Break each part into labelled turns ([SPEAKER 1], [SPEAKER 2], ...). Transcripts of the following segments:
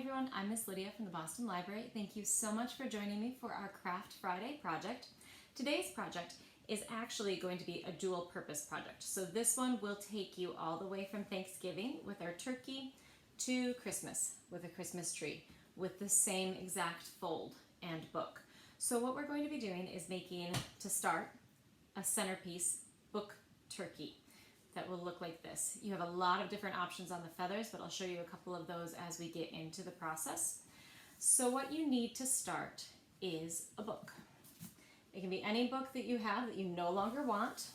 [SPEAKER 1] everyone, I'm Miss Lydia from the Boston Library. Thank you so much for joining me for our Craft Friday project. Today's project is actually going to be a dual purpose project. So this one will take you all the way from Thanksgiving with our turkey to Christmas with a Christmas tree with the same exact fold and book. So what we're going to be doing is making, to start, a centerpiece book turkey that will look like this. You have a lot of different options on the feathers, but I'll show you a couple of those as we get into the process. So what you need to start is a book. It can be any book that you have that you no longer want.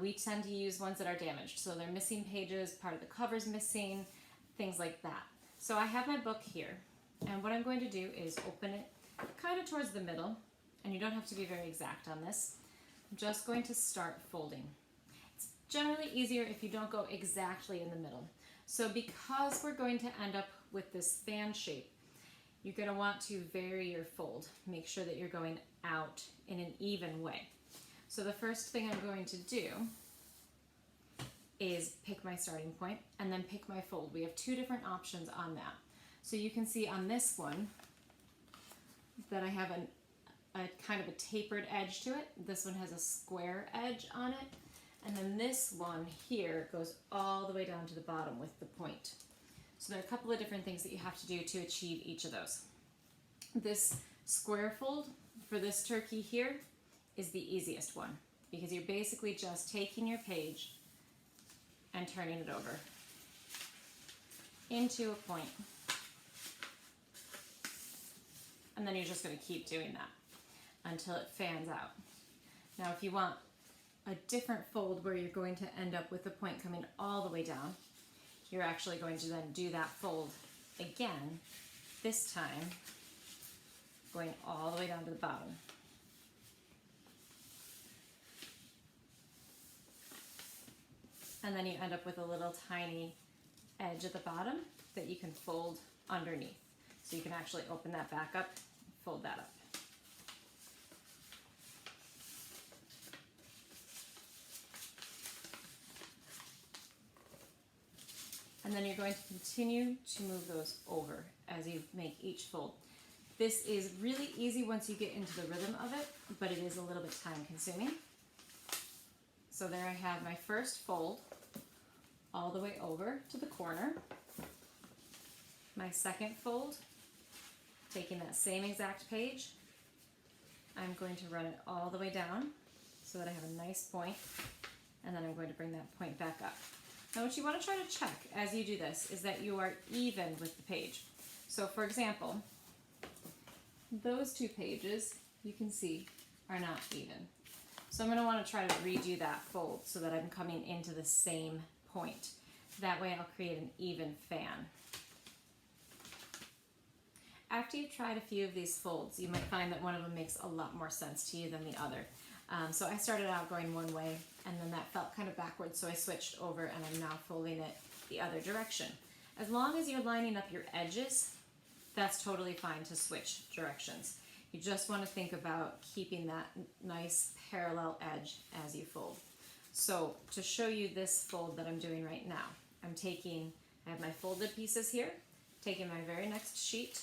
[SPEAKER 1] We tend to use ones that are damaged, so they're missing pages, part of the cover's missing, things like that. So I have my book here, and what I'm going to do is open it kind of towards the middle, and you don't have to be very exact on this. I'm just going to start folding. Generally easier if you don't go exactly in the middle. So because we're going to end up with this fan shape, you're going to want to vary your fold. Make sure that you're going out in an even way. So the first thing I'm going to do is pick my starting point and then pick my fold. We have two different options on that. So you can see on this one that I have a kind of a tapered edge to it. This one has a square edge on it. And then this one here goes all the way down to the bottom with the point. So there are a couple of different things that you have to do to achieve each of those. This square fold for this turkey here is the easiest one because you're basically just taking your page and turning it over into a point. And then you're just going to keep doing that until it fans out. Now if you want a different fold where you're going to end up with the point coming all the way down, you're actually going to then do that fold again, this time going all the way down to the bottom. And then you end up with a little tiny edge at the bottom that you can fold underneath. So you can actually open that back up, fold that up. And then you're going to continue to move those over as you make each fold. This is really easy once you get into the rhythm of it, but it is a little bit time consuming. So there I have my first fold all the way over to the corner. My second fold, taking that same exact page, I'm going to run it all the way down so that I have a nice point, and then I'm going to bring that point back up. Now what you want to try to check as you do this is that you are even with the page. So for example, those two pages you can see are not even. So I'm going to want to try to redo that fold so that I'm coming into the same point. That way I'll create an even fan. After you've tried a few of these folds, you might find that one of them makes a lot more sense to you than the other. So I started out going one way, and then that felt kind of backwards, so I switched over and I'm now folding it the other direction. As long as you're lining up your edges, that's totally fine to switch directions. You just want to think about keeping that nice parallel edge as you fold. So to show you this fold that I'm doing right now, I have my folded pieces here, taking my very next sheet,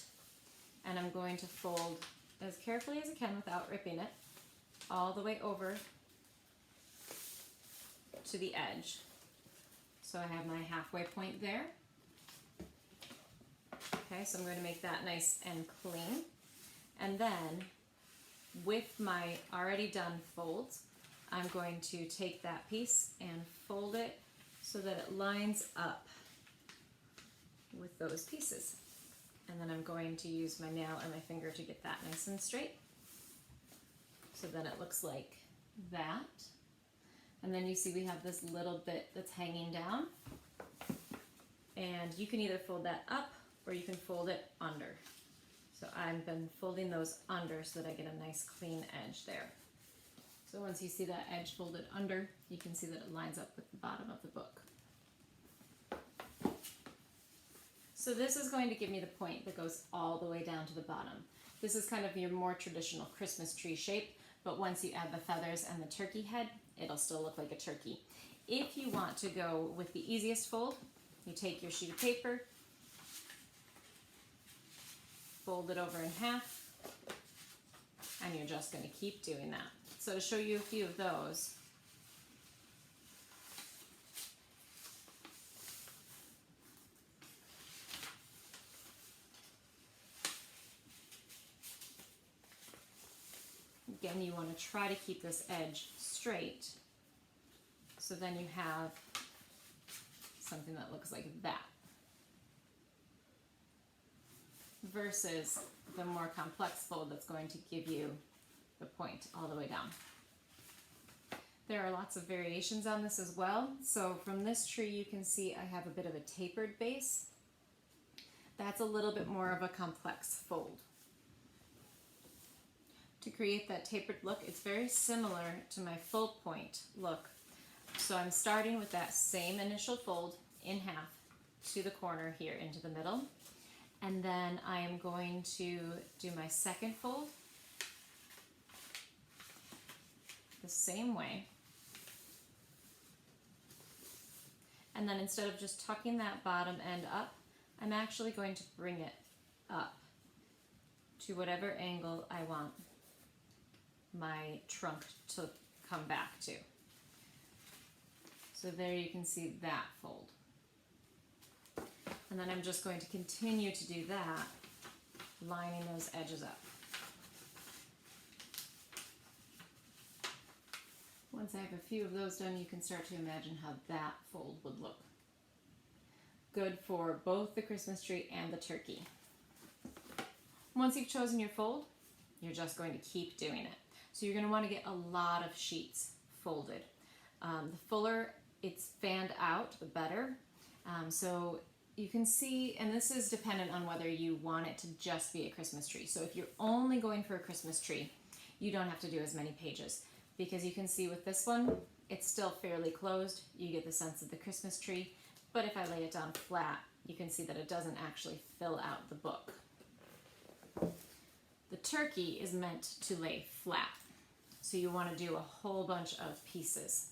[SPEAKER 1] and I'm going to fold as carefully as I can without ripping it all the way over to the edge. So I have my halfway point there. Okay, so I'm going to make that nice and clean. And then with my already done folds, I'm going to take that piece and fold it so that it lines up with those pieces. And then I'm going to use my nail or my finger to get that nice and straight. So then it looks like that. And then you see we have this little bit that's hanging down. And you can either fold that up or you can fold it under. So I've been folding those under so that I get a nice clean edge there. So once you see that edge folded under, you can see that it lines up with the bottom of the book. So this is going to give me the point that goes all the way down to the bottom. This is kind of your more traditional Christmas tree shape, but once you add the feathers and the turkey head, it'll still look like a turkey. If you want to go with the easiest fold, you take your sheet of paper, fold it over in half, and you're just going to keep doing that. So to show you a few of those, again, you want to try to keep this edge straight, so then you have something that looks like that, versus the more complex fold that's going to give you the point all the way down. There are lots of variations on this as well. So from this tree you can see I have a bit of a tapered base. That's a little bit more of a complex fold. To create that tapered look, it's very similar to my full point look. So I'm starting with that same initial fold in half to the corner here into the middle. And then I am going to do my second fold the same way. And then instead of just tucking that bottom end up, I'm actually going to bring it up to whatever angle I want my trunk to come back to. So there you can see that fold. And then I'm just going to continue to do that, lining those edges up. Once I have a few of those done, you can start to imagine how that fold would look. Good for both the Christmas tree and the turkey. Once you've chosen your fold, you're just going to keep doing it. So you're going to want to get a lot of sheets folded. The fuller it's fanned out, the better. So you can see, and this is dependent on whether you want it to just be a Christmas tree. So if you're only going for a Christmas tree, you don't have to do as many pages, because you can see with this one, it's still fairly closed. You get the sense of the Christmas tree, but if I lay it down flat, you can see that it doesn't actually fill out the book. The turkey is meant to lay flat, so you want to do a whole bunch of pieces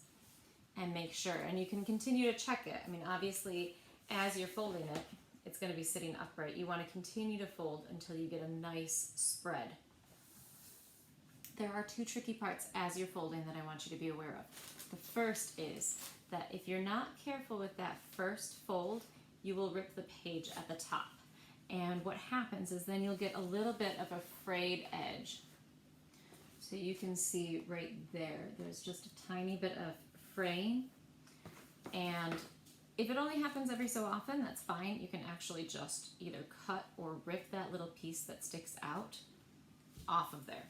[SPEAKER 1] and make sure, and you can continue to check it. I mean, obviously, as you're folding it, it's going to be sitting upright. You want to continue to fold until you get a nice spread. There are two tricky parts as you're folding that I want you to be aware of. The first is that if you're not careful with that first fold, you will rip the page at the top. And what happens is then you'll get a little bit of a frayed edge. So you can see right there, there's just a tiny bit of fraying. And if it only happens every so often, that's fine. You can actually just either cut or rip that little piece that sticks out off of there.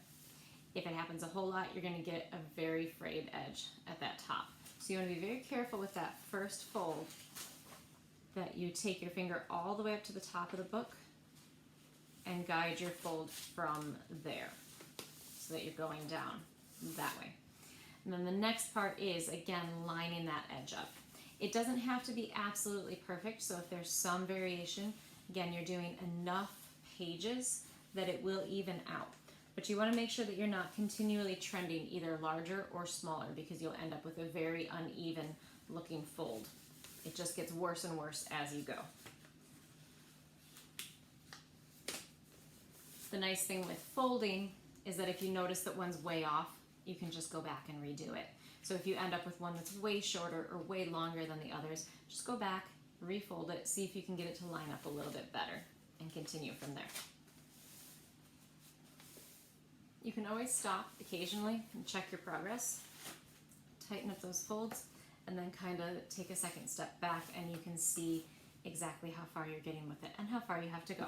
[SPEAKER 1] If it happens a whole lot, you're going to get a very frayed edge at that top. So you want to be very careful with that first fold, that you take your finger all the way up to the top of the book and guide your fold from there so that you're going down that way. And then the next part is, again, lining that edge up. It doesn't have to be absolutely perfect, so if there's some variation, again, you're doing enough pages that it will even out. But you want to make sure that you're not continually trending either larger or smaller, because you'll end up with a very uneven looking fold. It just gets worse and worse as you go. The nice thing with folding is that if you notice that one's way off, you can just go back and redo it. So if you end up with one that's way shorter or way longer than the others, just go back, refold it, see if you can get it to line up a little bit better, and continue from there. You can always stop occasionally and check your progress, tighten up those folds, and then kind of take a second step back, and you can see exactly how far you're getting with it and how far you have to go.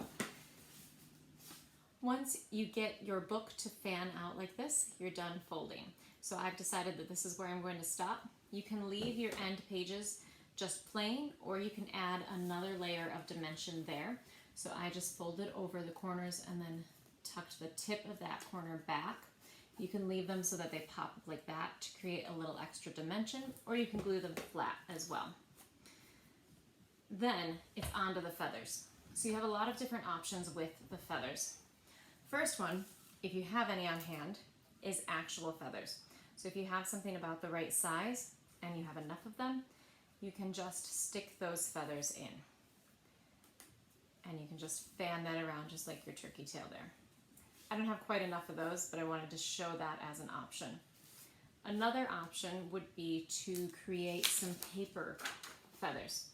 [SPEAKER 1] Once you get your book to fan out like this, you're done folding. So I've decided that this is where I'm going to stop. You can leave your end pages just plain, or you can add another layer of dimension there. So I just folded over the corners and then tucked the tip of that corner back. You can leave them so that they pop up like that to create a little extra dimension, or you can glue them flat as well. Then it's onto the feathers. So you have a lot of different options with the feathers. First one, if you have any on hand, is actual feathers. So if you have something about the right size and you have enough of them, you can just stick those feathers in. And you can just fan that around just like your turkey tail there. I don't have quite enough of those, but I wanted to show that as an option. Another option would be to create some paper feathers.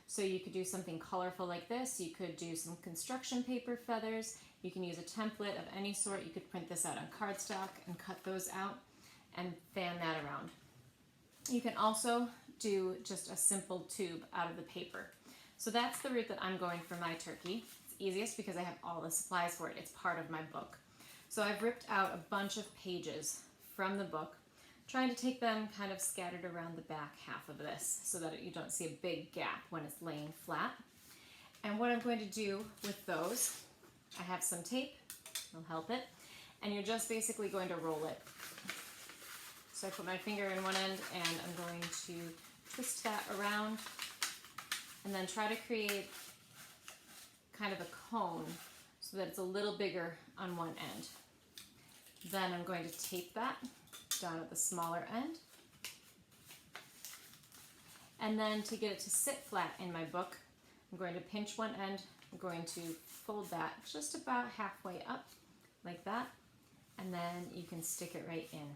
[SPEAKER 1] So you could do something colorful like this. You could do some construction paper feathers. You can use a template of any sort. You could print this out on cardstock and cut those out and fan that around. You can also do just a simple tube out of the paper. So that's the route that I'm going for my turkey. It's easiest because I have all the supplies for it. It's part of my book. So I've ripped out a bunch of pages from the book, trying to take them kind of scattered around the back half of this so that you don't see a big gap when it's laying flat. And what I'm going to do with those, I have some tape, it'll help it, and you're just basically going to roll it. So I put my finger in one end and I'm going to twist that around and then try to create kind of a cone so that it's a little bigger on one end. Then I'm going to tape that down at the smaller end. And then to get it to sit flat in my book, I'm going to pinch one end, I'm going to fold that just about halfway up like that, and then you can stick it right in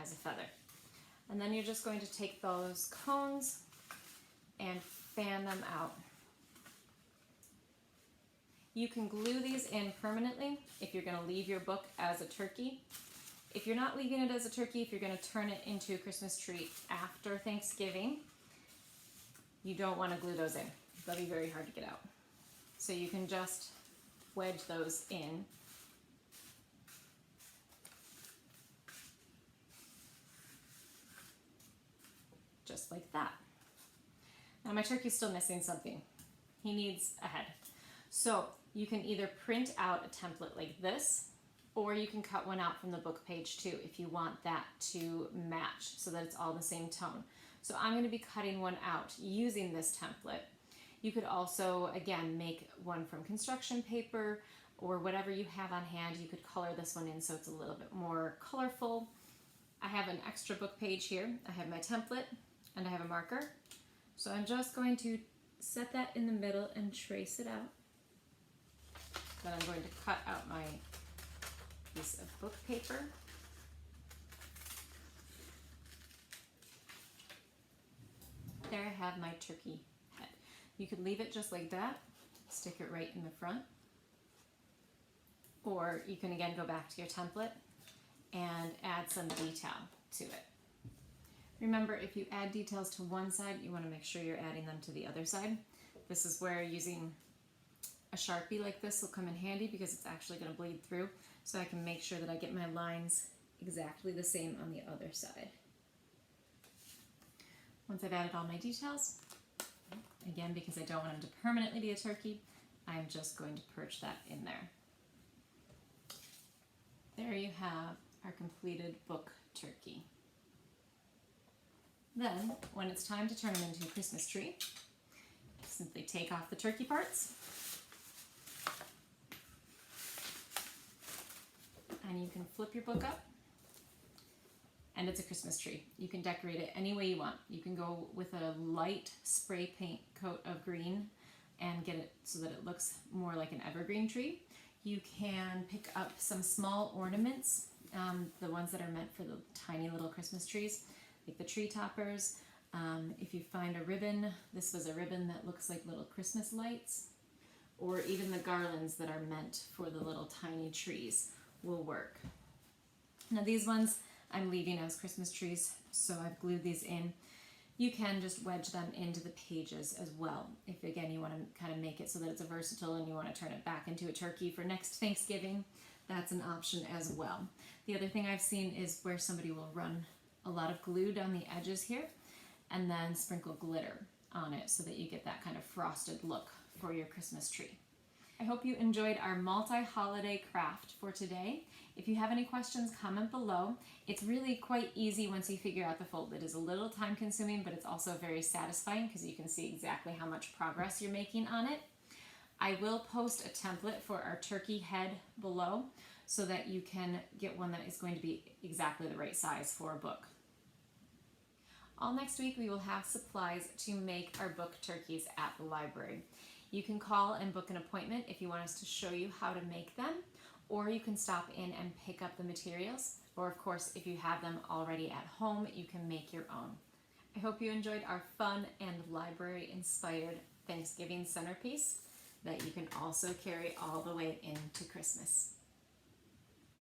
[SPEAKER 1] as a feather. And then you're just going to take those cones and fan them out. You can glue these in permanently if you're going to leave your book as a turkey. If you're not leaving it as a turkey, if you're going to turn it into a Christmas tree after Thanksgiving, you don't want to glue those in. They'll be very hard to get out. So you can just wedge those in. Just like that. Now my turkey's still missing something. He needs a head. So you can either print out a template like this, or you can cut one out from the book page too if you want that to match so that it's all the same tone. So I'm going to be cutting one out using this template. You could also, again, make one from construction paper or whatever you have on hand. You could color this one in so it's a little bit more colorful. I have an extra book page here. I have my template and I have a marker. So I'm just going to set that in the middle and trace it out. Then I'm going to cut out my piece of book paper. There I have my turkey head. You could leave it just like that, stick it right in the front, or you can again go back to your template and add some detail to it. Remember, if you add details to one side, you want to make sure you're adding them to the other side. This is where using a Sharpie like this will come in handy because it's actually going to bleed through, so I can make sure that I get my lines exactly the same on the other side. Once I've added all my details, again, because I don't want him to permanently be a turkey, I'm just going to perch that in there. There you have our completed book turkey. Then, when it's time to turn him into a Christmas tree, simply take off the turkey parts, and you can flip your book up, and it's a Christmas tree. You can decorate it any way you want. You can go with a light spray paint coat of green and get it so that it looks more like an evergreen tree. You can pick up some small ornaments, the ones that are meant for the tiny little Christmas trees, like the tree toppers. If you find a ribbon, this was a ribbon that looks like little Christmas lights, or even the garlands that are meant for the little tiny trees will work. Now these ones I'm leaving as Christmas trees, so I've glued these in. You can just wedge them into the pages as well. If again you want to kind of make it so that it's a versatile and you want to turn it back into a turkey for next Thanksgiving, that's an option as well. The other thing I've seen is where somebody will run a lot of glue down the edges here and then sprinkle glitter on it so that you get that kind of frosted look for your Christmas tree. I hope you enjoyed our multi-holiday craft for today. If you have any questions, comment below. It's really quite easy once you figure out the fold. It is a little time consuming, but it's also very satisfying because you can see exactly how much progress you're making on it. I will post a template for our turkey head below so that you can get one that is going to be exactly the right size for a book. All next week we will have supplies to make our book turkeys at the library. You can call and book an appointment if you want us to show you how to make them, or you can stop in and pick up the materials, or of course, if you have them already at home, you can make your own. I hope you enjoyed our fun and library-inspired Thanksgiving centerpiece that you can also carry all the way into Christmas.